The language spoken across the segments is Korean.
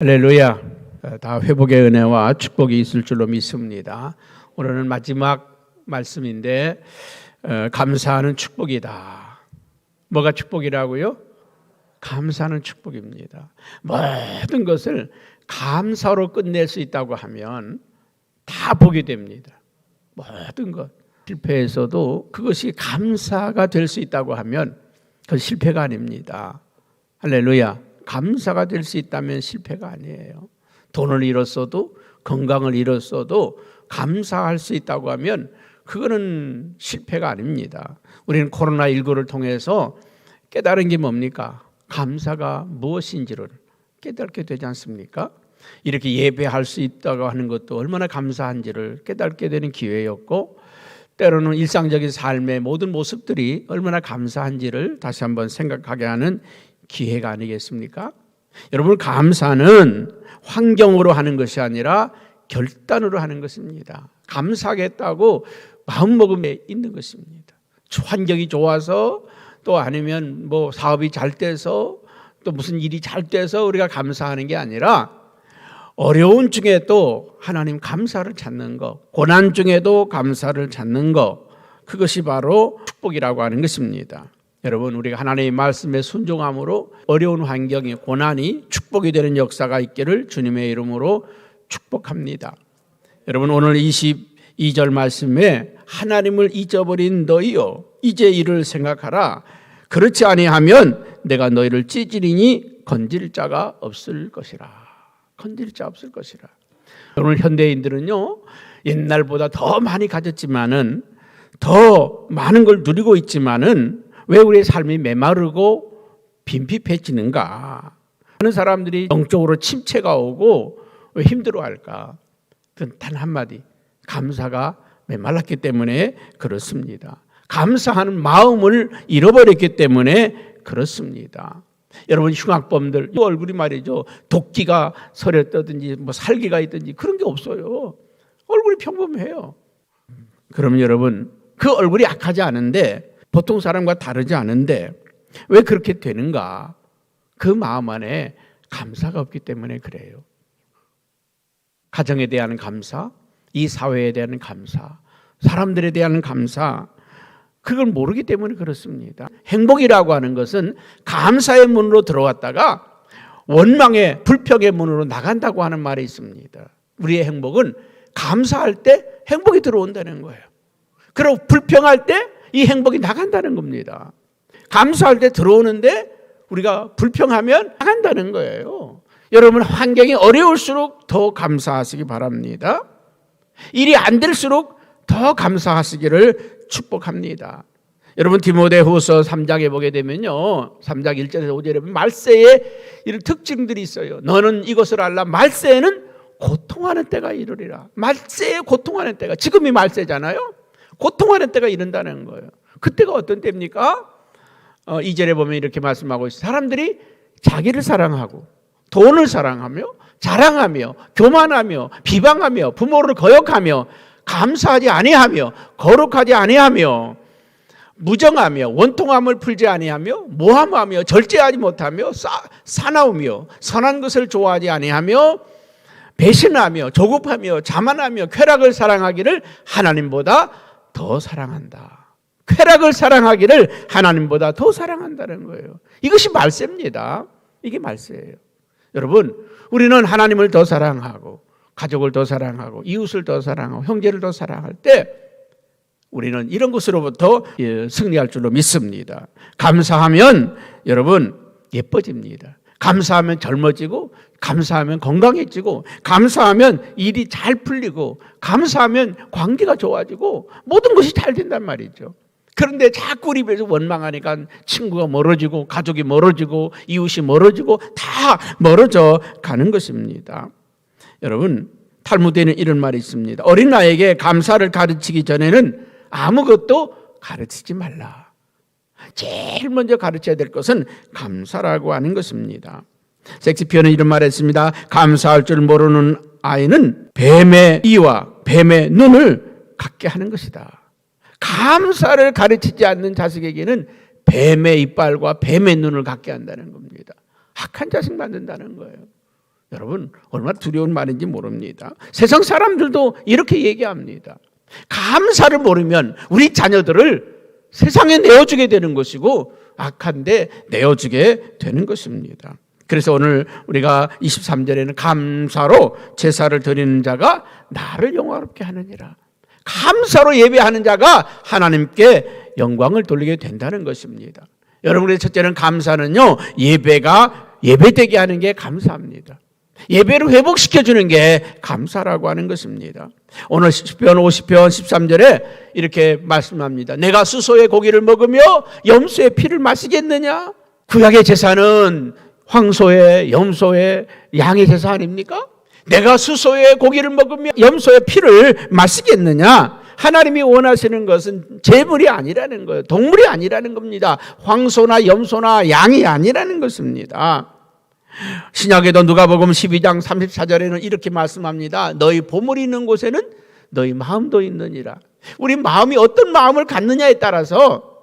할렐루야. 다 회복의 은혜와 축복이 있을 줄로 믿습니다. 오늘은 마지막 말씀인데 감사하는 축복이다. 뭐가 축복이라고요? 감사하는 축복입니다. 모든 것을 감사로 끝낼 수 있다고 하면 다 복이 됩니다. 모든 것. 실패에서도 그것이 감사가 될 수 있다고 하면 그건 실패가 아닙니다. 할렐루야. 감사가 될 수 있다면 실패가 아니에요. 돈을 잃었어도 건강을 잃었어도 감사할 수 있다고 하면 그거는 실패가 아닙니다. 우리는 코로나19를 통해서 깨달은 게 뭡니까? 감사가 무엇인지를 깨닫게 되지 않습니까? 이렇게 예배할 수 있다고 하는 것도 얼마나 감사한지를 깨닫게 되는 기회였고, 때로는 일상적인 삶의 모든 모습들이 얼마나 감사한지를 다시 한번 생각하게 하는 기회가 아니겠습니까? 여러분, 감사는 환경으로 하는 것이 아니라 결단으로 하는 것입니다. 감사하겠다고 마음먹음에 있는 것입니다. 환경이 좋아서 또 아니면 뭐 사업이 잘 돼서 또 무슨 일이 잘 돼서 우리가 감사하는 게 아니라 어려운 중에도 하나님 감사를 찾는 것, 고난 중에도 감사를 찾는 것, 그것이 바로 축복이라고 하는 것입니다. 여러분, 우리가 하나님의 말씀에 순종함으로 어려운 환경이, 고난이 축복이 되는 역사가 있기를 주님의 이름으로 축복합니다. 여러분, 오늘 22절 말씀에 하나님을 잊어버린 너희여 이제 이를 생각하라. 그렇지 아니하면 내가 너희를 찢으리니 건질 자가 없을 것이라. 건질 자 없을 것이라. 오늘 현대인들은요, 옛날보다 더 많이 가졌지만은, 더 많은 걸 누리고 있지만은 왜 우리의 삶이 메마르고 빈핍해지는가? 하는 사람들이 영적으로 침체가 오고 왜 힘들어할까? 단 한마디, 감사가 메말랐기 때문에 그렇습니다. 감사하는 마음을 잃어버렸기 때문에 그렇습니다. 여러분, 흉악범들 얼굴이 말이죠, 도끼가 서렸다든지 뭐 살기가 있든지 그런 게 없어요. 얼굴이 평범해요. 그러면 여러분, 그 얼굴이 악하지 않은데, 보통 사람과 다르지 않은데 왜 그렇게 되는가? 그 마음 안에 감사가 없기 때문에 그래요. 가정에 대한 감사, 이 사회에 대한 감사, 사람들에 대한 감사, 그걸 모르기 때문에 그렇습니다. 행복이라고 하는 것은 감사의 문으로 들어왔다가 원망의 불평의 문으로 나간다고 하는 말이 있습니다. 우리의 행복은 감사할 때 행복이 들어온다는 거예요. 그리고 불평할 때 이 행복이 나간다는 겁니다. 감사할 때 들어오는데 우리가 불평하면 나간다는 거예요. 여러분, 환경이 어려울수록 더 감사하시기 바랍니다. 일이 안 될수록 더 감사하시기를 축복합니다. 여러분, 디모데후서 3장에 보게 되면요, 3장 1절에서 5절에 보면 말세에 이런 특징들이 있어요. 너는 이것을 알라. 말세에는 고통하는 때가 이르리라. 말세에 고통하는 때가, 지금이 말세잖아요. 고통하는 때가 이른다는 거예요. 그때가 어떤 때입니까? 2절에 보면 이렇게 말씀하고 있어요. 사람들이 자기를 사랑하고 돈을 사랑하며 자랑하며 교만하며 비방하며 부모를 거역하며 감사하지 아니하며 거룩하지 아니하며 무정하며 원통함을 풀지 아니하며 모함하며 절제하지 못하며 사나우며 선한 것을 좋아하지 아니하며 배신하며 조급하며 자만하며 쾌락을 사랑하기를 하나님보다 더 사랑한다. 쾌락을 사랑하기를 하나님보다 더 사랑한다는 거예요. 이것이 말세입니다. 이게 말세예요. 여러분, 우리는 하나님을 더 사랑하고 가족을 더 사랑하고 이웃을 더 사랑하고 형제를 더 사랑할 때 우리는 이런 것으로부터 승리할 줄로 믿습니다. 감사하면 여러분 예뻐집니다. 감사하면 젊어지고, 감사하면 건강해지고, 감사하면 일이 잘 풀리고, 감사하면 관계가 좋아지고 모든 것이 잘 된단 말이죠. 그런데 자꾸 우리 입에서 원망하니까 친구가 멀어지고 가족이 멀어지고 이웃이 멀어지고 다 멀어져 가는 것입니다. 여러분, 탈무드에는 이런 말이 있습니다. 어린아이에게 감사를 가르치기 전에는 아무것도 가르치지 말라. 제일 먼저 가르쳐야 될 것은 감사라고 하는 것입니다. 셰익스피어는 이런 말을 했습니다. 감사할 줄 모르는 아이는 뱀의 이와 뱀의 눈을 갖게 하는 것이다. 감사를 가르치지 않는 자식에게는 뱀의 이빨과 뱀의 눈을 갖게 한다는 겁니다. 악한 자식 만든다는 거예요. 여러분 얼마나 두려운 말인지 모릅니다. 세상 사람들도 이렇게 얘기합니다. 감사를 모르면 우리 자녀들을 세상에 내어주게 되는 것이고 악한데 내어주게 되는 것입니다. 그래서 오늘 우리가 23절에는 감사로 제사를 드리는 자가 나를 영화롭게 하느니라. 감사로 예배하는 자가 하나님께 영광을 돌리게 된다는 것입니다. 여러분의 첫째는 감사는요, 예배되게 하는 게 감사합니다. 예배를 회복시켜주는 게 감사라고 하는 것입니다. 오늘 시편 50편 13절에 이렇게 말씀합니다. 내가 수소의 고기를 먹으며 염소의 피를 마시겠느냐? 구약의 제사는 황소의, 염소의, 양의 제사 아닙니까? 내가 수소의 고기를 먹으며 염소의 피를 마시겠느냐? 하나님이 원하시는 것은 제물이 아니라는 거예요. 동물이 아니라는 겁니다. 황소나 염소나 양이 아니라는 것입니다. 신약에도 누가복음 12장 34절에는 이렇게 말씀합니다. 너희 보물이 있는 곳에는 너희 마음도 있느니라. 우리 마음이 어떤 마음을 갖느냐에 따라서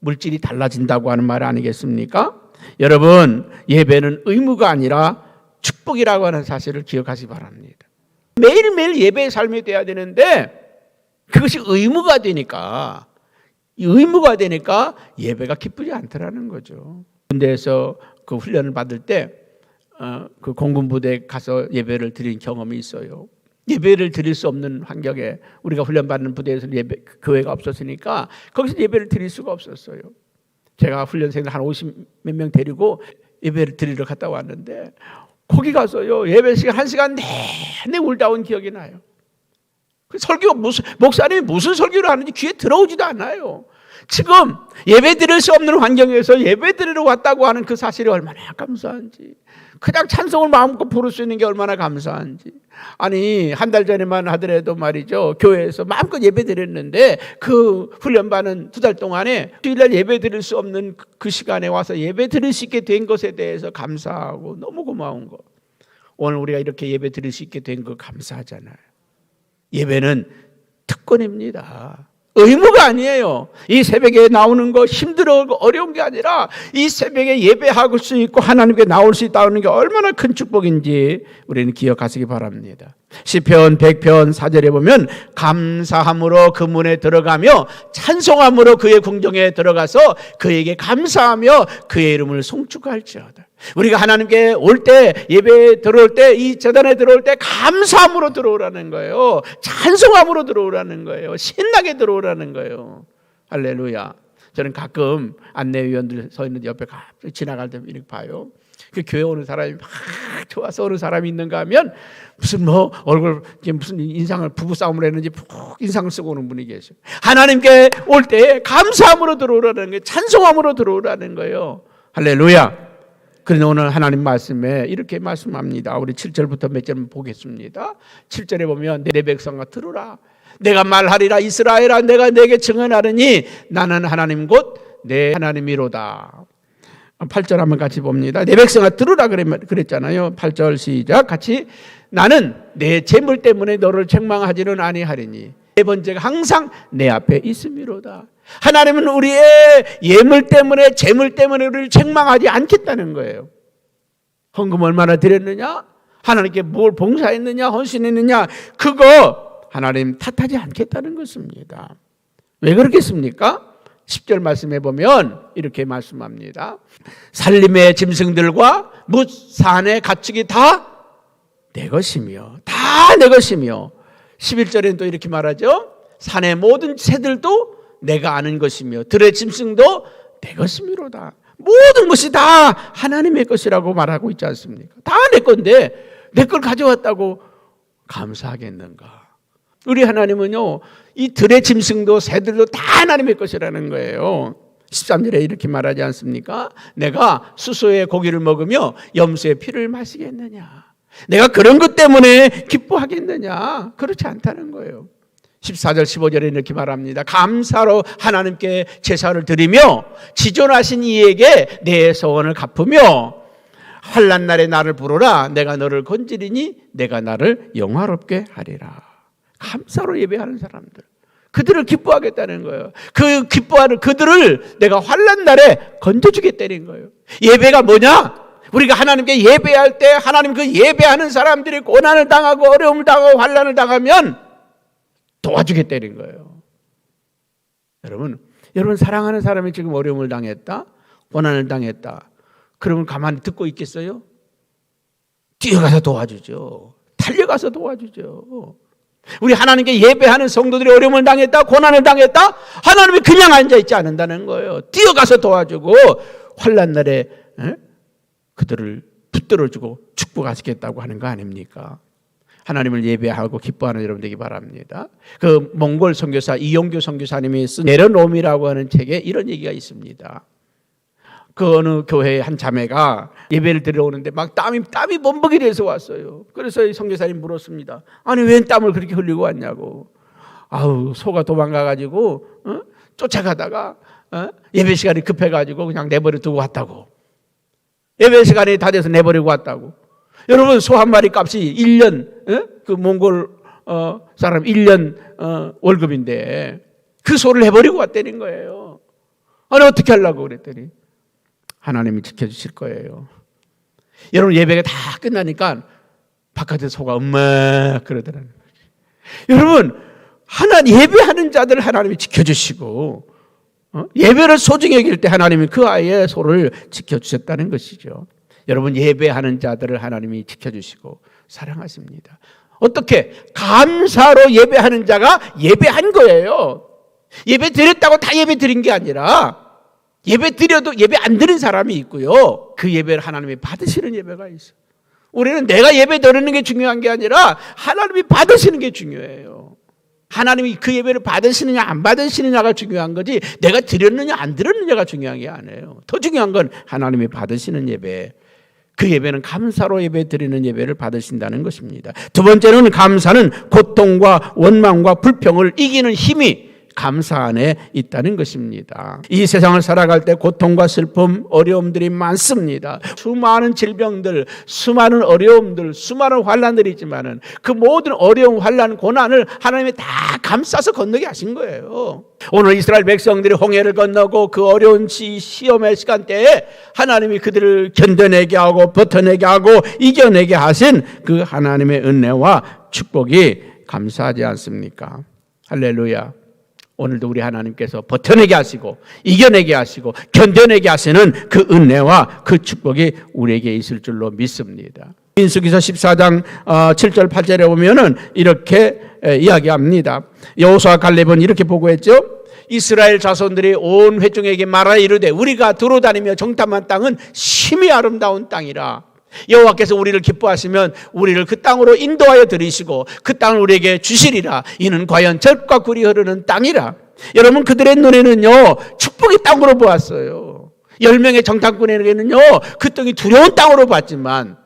물질이 달라진다고 하는 말 아니겠습니까? 여러분, 예배는 의무가 아니라 축복이라고 하는 사실을 기억하시기 바랍니다. 매일매일 예배의 삶이 돼야 되는데 그것이 의무가 되니까 예배가 기쁘지 않더라는 거죠. 군대에서 그 훈련을 받을 때 그 공군부대에 가서 예배를 드린 경험이 있어요. 예배를 드릴 수 없는 환경에 우리가 훈련받는 부대에서 교회가 없었으니까 거기서 예배를 드릴 수가 없었어요. 제가 훈련생들 한 50 몇 명 데리고 예배를 드리러 갔다 왔는데 거기 가서요 예배 시간 1시간 내내 울다 온 기억이 나요. 그 목사님이 무슨 설교를 하는지 귀에 들어오지도 않아요. 지금 예배 드릴 수 없는 환경에서 예배 드리러 왔다고 하는 그 사실이 얼마나 감사한지, 그냥 찬송을 마음껏 부를 수 있는 게 얼마나 감사한지. 아니 한 달 전에만 하더라도 말이죠, 교회에서 마음껏 예배 드렸는데 그 훈련받은 2달 동안에 주일날 예배 드릴 수 없는 그 시간에 와서 예배 드릴 수 있게 된 것에 대해서 감사하고 너무 고마운 거. 오늘 우리가 이렇게 예배 드릴 수 있게 된 거 감사하잖아요. 예배는 특권입니다. 의무가 아니에요. 이 새벽에 나오는 거 힘들고 어려운 게 아니라 이 새벽에 예배할 수 있고 하나님께 나올 수 있다는 게 얼마나 큰 축복인지 우리는 기억하시기 바랍니다. 시편 100편 4절에 보면 감사함으로 그 문에 들어가며 찬송함으로 그의 궁정에 들어가서 그에게 감사하며 그의 이름을 송축할지어다. 우리가 하나님께 올 때, 예배에 들어올 때, 이 재단에 들어올 때 감사함으로 들어오라는 거예요. 찬송함으로 들어오라는 거예요. 신나게 들어오라는 거예요. 할렐루야. 저는 가끔 안내위원들 서 있는 옆에 지나갈 때 이렇게 봐요. 그 교회 오는 사람이 막 좋아서 오는 사람이 있는가 하면 무슨 얼굴 무슨 인상을 부부싸움을 했는지 푹 인상을 쓰고 오는 분이 계셔요. 하나님께 올 때 감사함으로 들어오라는 거예요. 찬송함으로 들어오라는 거예요. 할렐루야. 그런데 오늘 하나님 말씀에 이렇게 말씀합니다. 우리 7절부터 몇 절 보겠습니다. 7절에 보면 내 백성아 들으라. 내가 말하리라. 이스라엘아 내가 내게 증언하느니 나는 하나님 곧 내 하나님이로다. 8절 한번 같이 봅니다. 내 백성아 들으라 그랬잖아요. 8절 시작. 같이. 나는 내 재물 때문에 너를 책망하지는 아니하리니 내 번제가 항상 내 앞에 있음이로다. 하나님은 우리의 예물 때문에, 재물 때문에 우리를 책망하지 않겠다는 거예요. 헌금 얼마나 드렸느냐, 하나님께 뭘 봉사했느냐, 헌신했느냐, 그거 하나님 탓하지 않겠다는 것입니다. 왜 그렇겠습니까? 10절 말씀해 보면 이렇게 말씀합니다. 산림의 짐승들과 뭇산의 가축이 다 내 것이며, 다 내 것이며, 11절에는 또 이렇게 말하죠. 산의 모든 새들도 내가 아는 것이며 들의 짐승도 내 것이미로다. 모든 것이 다 하나님의 것이라고 말하고 있지 않습니까? 다 내 건데 내 걸 가져왔다고 감사하겠는가? 우리 하나님은요, 이 들의 짐승도 새들도 다 하나님의 것이라는 거예요. 13절에 이렇게 말하지 않습니까? 내가 수소의 고기를 먹으며 염소의 피를 마시겠느냐? 내가 그런 것 때문에 기뻐하겠느냐? 그렇지 않다는 거예요. 14절 15절에 이렇게 말합니다. 감사로 하나님께 제사를 드리며 지존하신 이에게 내 소원을 갚으며 환난 날에 나를 부르라. 내가 너를 건지리니 내가 나를 영화롭게 하리라. 감사로 예배하는 사람들, 그들을 기뻐하겠다는 거예요. 그 기뻐하는 그들을 내가 환난 날에 건져주겠다는 거예요. 예배가 뭐냐? 우리가 하나님께 예배할 때 하나님 그 예배하는 사람들이 고난을 당하고 어려움을 당하고 환난을 당하면 도와주겠다는 거예요. 여러분 사랑하는 사람이 지금 어려움을 당했다, 고난을 당했다. 그러면 가만히 듣고 있겠어요? 뛰어가서 도와주죠. 달려가서 도와주죠. 우리 하나님께 예배하는 성도들이 어려움을 당했다, 고난을 당했다, 하나님이 그냥 앉아있지 않는다는 거예요. 뛰어가서 도와주고 환난 날에 그들을 붙들어주고 축복하시겠다고 하는 거 아닙니까? 하나님을 예배하고 기뻐하는 여러분 되기 바랍니다. 그 몽골 선교사 이용규 선교사님이 쓴 내려놓음이라고 하는 책에 이런 얘기가 있습니다. 그 어느 교회의 한 자매가 예배를 드리러 오는데 막 땀이 범벅이 돼서 왔어요. 그래서 이 선교사님 물었습니다. 아니 웬 땀을 그렇게 흘리고 왔냐고. 아우 소가 도망가가지고 쫓아가다가 예배 시간이 급해가지고 그냥 내버려 두고 왔다고. 예배 시간이 다 돼서 내버리고 왔다고. 여러분 소 한 마리 값이 1년 그 몽골 사람 1년 월급인데 그 소를 내버리고 왔다는 거예요. 아니 어떻게 하려고 그랬더니 하나님이 지켜주실 거예요. 여러분 예배가 다 끝나니까 바깥에 소가 엄마 그러더라는 거지. 여러분 하나님 예배하는 자들 하나님이 지켜주시고 예배를 소중히 여길 때 하나님이 그 아이의 소를 지켜주셨다는 것이죠. 여러분 예배하는 자들을 하나님이 지켜주시고 사랑하십니다. 어떻게? 감사로 예배하는 자가 예배한 거예요. 예배 드렸다고 다 예배 드린 게 아니라 예배 드려도 예배 안 드린 사람이 있고요. 그 예배를 하나님이 받으시는 예배가 있어요. 우리는 내가 예배 드리는 게 중요한 게 아니라 하나님이 받으시는 게 중요해요. 하나님이 그 예배를 받으시느냐 안 받으시느냐가 중요한 거지 내가 드렸느냐 안 드렸느냐가 중요한 게 아니에요. 더 중요한 건 하나님이 받으시는 예배. 그 예배는 감사로 예배 드리는 예배를 받으신다는 것입니다. 두 번째는 감사는 고통과 원망과 불평을 이기는 힘이 감사 안에 있다는 것입니다. 이 세상을 살아갈 때 고통과 슬픔, 어려움들이 많습니다. 수많은 질병들, 수많은 어려움들, 수많은 환난들이 있지만은 그 모든 어려움, 환난, 고난을 하나님이 다 감싸서 건너게 하신 거예요. 오늘 이스라엘 백성들이 홍해를 건너고 그 어려운 시험의 시간대에 하나님이 그들을 견뎌내게 하고 버텨내게 하고 이겨내게 하신 그 하나님의 은혜와 축복이 감사하지 않습니까? 할렐루야. 오늘도 우리 하나님께서 버텨내게 하시고 이겨내게 하시고 견뎌내게 하시는 그 은혜와 그 축복이 우리에게 있을 줄로 믿습니다. 민수기서 14장 7절 8절에 보면은 이렇게 이야기합니다. 여호수아 갈렙은 이렇게 보고했죠. 이스라엘 자손들이 온 회중에게 말하 이르되 우리가 두루다니며 정탐한 땅은 심히 아름다운 땅이라. 여호와께서 우리를 기뻐하시면 우리를 그 땅으로 인도하여 들이시고 그 땅을 우리에게 주시리라. 이는 과연 젖과 꿀이 흐르는 땅이라. 여러분 그들의 눈에는요 축복의 땅으로 보았어요. 10명의 정탐꾼에게는요 그 땅이 두려운 땅으로 봤지만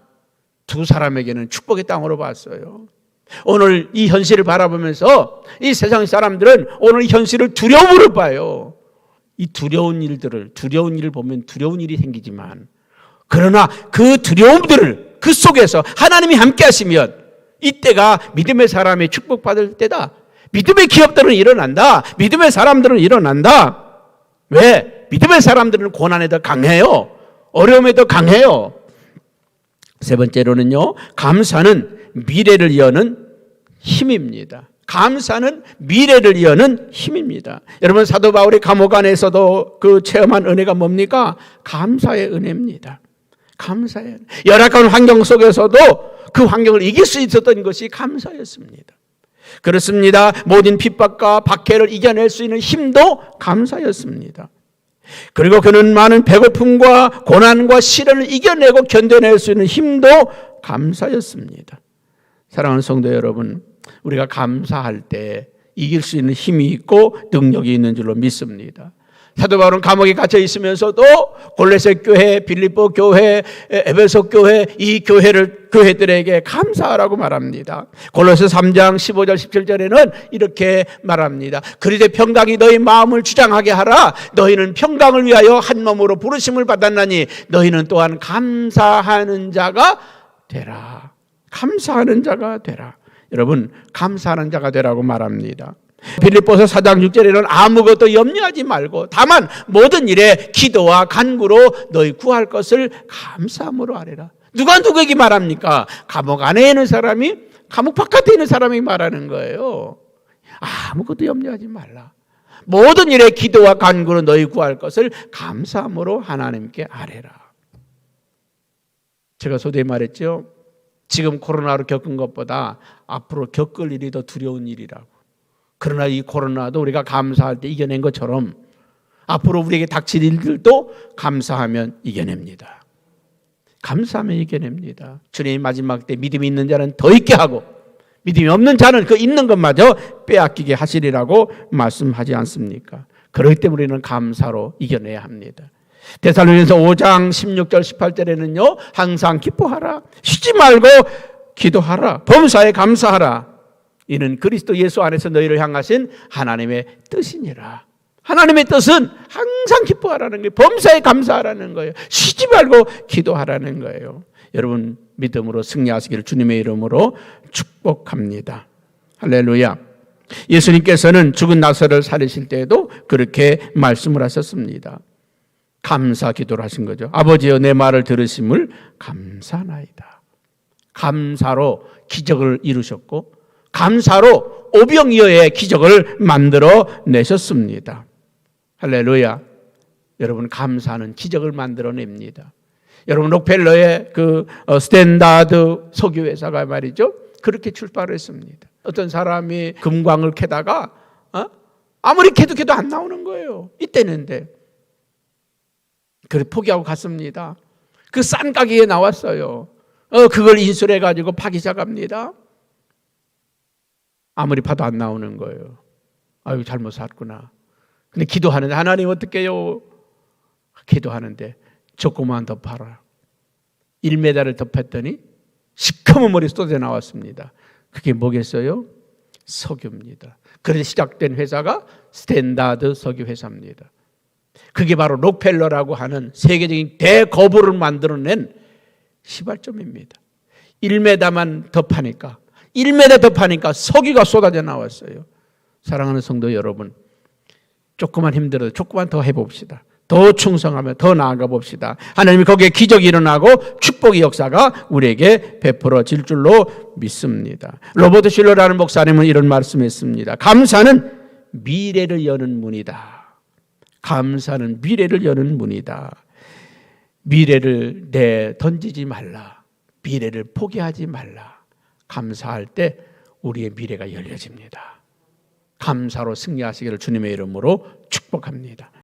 두 사람에게는 축복의 땅으로 봤어요. 오늘 이 현실을 바라보면서 이 세상 사람들은 오늘 이 현실을 두려움으로 봐요. 이 두려운 일을 보면 두려운 일이 생기지만 그러나 그 두려움들을 그 속에서 하나님이 함께 하시면 이때가 믿음의 사람이 축복받을 때다. 믿음의 기업들은 일어난다. 믿음의 사람들은 일어난다. 왜? 믿음의 사람들은 고난에 더 강해요. 어려움에 더 강해요. 세 번째로는요. 감사는 미래를 여는 힘입니다. 감사는 미래를 여는 힘입니다. 여러분 사도 바울이 감옥 안에서도 그 체험한 은혜가 뭡니까? 감사의 은혜입니다. 감사해요. 열악한 환경 속에서도 그 환경을 이길 수 있었던 것이 감사였습니다. 그렇습니다. 모든 핍박과 박해를 이겨낼 수 있는 힘도 감사였습니다. 그리고 그는 많은 배고픔과 고난과 시련을 이겨내고 견뎌낼 수 있는 힘도 감사였습니다. 사랑하는 성도 여러분, 우리가 감사할 때 이길 수 있는 힘이 있고 능력이 있는 줄로 믿습니다. 사도 바울은 감옥에 갇혀 있으면서도 골로새 교회, 빌립보 교회, 에베소 교회 이 교회들에게 감사하라고 말합니다. 골로새 3장 15절 17절에는 이렇게 말합니다. 그리되 평강이 너희 마음을 주장하게 하라. 너희는 평강을 위하여 한 몸으로 부르심을 받았나니 너희는 또한 감사하는 자가 되라. 감사하는 자가 되라. 여러분 감사하는 자가 되라고 말합니다. 빌립보서 4장 6절에는 아무것도 염려하지 말고 다만 모든 일에 기도와 간구로 너희 구할 것을 감사함으로 아뢰라. 누가 누구에게 말합니까? 감옥 안에 있는 사람이, 감옥 바깥에 있는 사람이 말하는 거예요. 아무것도 염려하지 말라. 모든 일에 기도와 간구로 너희 구할 것을 감사함으로 하나님께 아뢰라. 제가 소대에 말했죠. 지금 코로나로 겪은 것보다 앞으로 겪을 일이 더 두려운 일이라고. 그러나 이 코로나도 우리가 감사할 때 이겨낸 것처럼 앞으로 우리에게 닥칠 일들도 감사하면 이겨냅니다. 감사하면 이겨냅니다. 주님이 마지막 때 믿음이 있는 자는 더 있게 하고 믿음이 없는 자는 그 있는 것마저 빼앗기게 하시리라고 말씀하지 않습니까? 그렇기 때문에 우리는 감사로 이겨내야 합니다. 데살로니가서 5장 16절 18절에는요. 항상 기뻐하라. 쉬지 말고 기도하라. 범사에 감사하라. 이는 그리스도 예수 안에서 너희를 향하신 하나님의 뜻이니라. 하나님의 뜻은 항상 기뻐하라는 거예요. 범사에 감사하라는 거예요. 쉬지 말고 기도하라는 거예요. 여러분 믿음으로 승리하시기를 주님의 이름으로 축복합니다. 할렐루야. 예수님께서는 죽은 나사로를 살리실 때에도 그렇게 말씀을 하셨습니다. 감사 기도를 하신 거죠. 아버지여 내 말을 들으심을 감사하나이다. 감사로 기적을 이루셨고 감사로 오병이어의 기적을 만들어 내셨습니다. 할렐루야. 여러분 감사는 기적을 만들어냅니다. 여러분 록펠러의 그 스탠다드 석유회사가 말이죠. 그렇게 출발을 했습니다. 어떤 사람이 금광을 캐다가 아무리 캐도 안 나오는 거예요. 이때는데. 그래 포기하고 갔습니다. 그 싼 가격에 나왔어요. 그걸 인수해가지고 파기 시작합니다. 아무리 파도 안 나오는 거예요. 아유 잘못 샀구나. 근데 기도하는데 하나님 어떻게 해요? 기도하는데 조금만 더 팔아. 1m를 더 팠더니 시커먼 물이 쏟아 나왔습니다. 그게 뭐겠어요? 석유입니다. 그래서 시작된 회사가 스탠다드 석유 회사입니다. 그게 바로 록펠러라고 하는 세계적인 대거부를 만들어낸 시발점입니다. 1m만 더 파니까 1m 더 파니까 석유가 쏟아져 나왔어요. 사랑하는 성도 여러분, 조금만 힘들어도 조금만 더 해봅시다. 더 충성하며 더 나아가 봅시다. 하나님이 거기에 기적이 일어나고 축복의 역사가 우리에게 베풀어질 줄로 믿습니다. 로버트 슐러라는 목사님은 이런 말씀했습니다. 감사는 미래를 여는 문이다. 감사는 미래를 여는 문이다. 미래를 던지지 말라. 미래를 포기하지 말라. 감사할 때 우리의 미래가 열려집니다. 감사로 승리하시기를 주님의 이름으로 축복합니다.